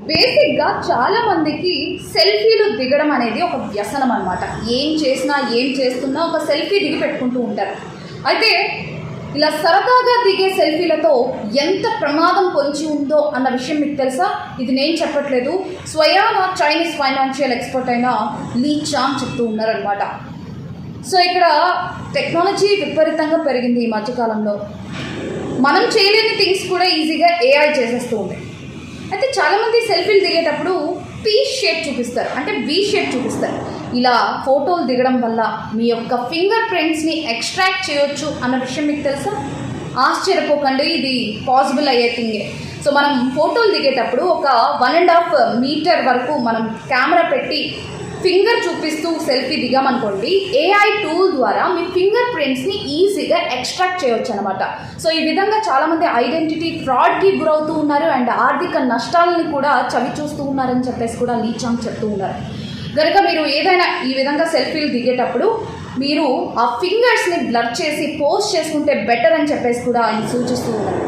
బేసిక్గా చాలా మందికి సెల్ఫీలు దిగడం అనేది ఒక వ్యసనం అనమాట. ఏం చేసినా ఏం చేస్తున్నా ఒక సెల్ఫీ దిగి పెట్టుకుంటూ ఉంటారు. అయితే ఇలా సరదాగా దిగే సెల్ఫీలతో ఎంత ప్రమాదం పొంచి ఉందో అన్న విషయం మీకు తెలుసా? ఇది నేను చెప్పట్లేదు, స్వయాన చైనీస్ ఫైనాన్షియల్ ఎక్స్పర్ట్ అయిన లీ చాంగ్ చెప్తూ ఉన్నారనమాట. సో ఇక్కడ టెక్నాలజీ విపరీతంగా పెరిగింది ఈ మధ్యకాలంలో. మనం చేయలేని థింగ్స్ కూడా ఈజీగా ఏఐ చేసేస్తూ ఉంది. అయితే చాలామంది సెల్ఫీలు దిగేటప్పుడు పీ షేప్ చూపిస్తారు, అంటే వి షేప్ చూపిస్తారు. ఇలా ఫోటోలు దిగడం వల్ల మీ యొక్క ఫింగర్ ప్రింట్స్ని ఎక్స్ట్రాక్ట్ చేయొచ్చు అన్న విషయం మీకు తెలుసా? ఆశ్చర్యపోకండి, ఇది పాసిబుల్ అయ్యే థింగే. సో మనం ఫోటోలు దిగేటప్పుడు ఒక 1.5 మీటర్ వరకు మనం కెమెరా పెట్టి ఫింగర్ చూపిస్తూ సెల్ఫీ దిగామనుకోండి, ఏఐ టూల్ ద్వారా మీ ఫింగర్ ప్రింట్స్ని ఈజీగా ఎక్స్ట్రాక్ట్ చేయవచ్చు అనమాట. సో ఈ విధంగా చాలామంది ఐడెంటిటీ ఫ్రాడ్కి గురవుతూ ఉన్నారు అండ్ ఆర్థిక నష్టాలని కూడా చవి చూస్తూ ఉన్నారని చెప్పేసి కూడా లీ చాంగ్ చెప్తూ ఉన్నారు. కనుక మీరు ఏదైనా ఈ విధంగా సెల్ఫీలు దిగేటప్పుడు మీరు ఆ ఫింగర్స్ని బ్లర్ చేసి పోస్ట్ చేసుకుంటే బెటర్ అని చెప్పేసి కూడా ఆయన సూచిస్తూ ఉన్నారు.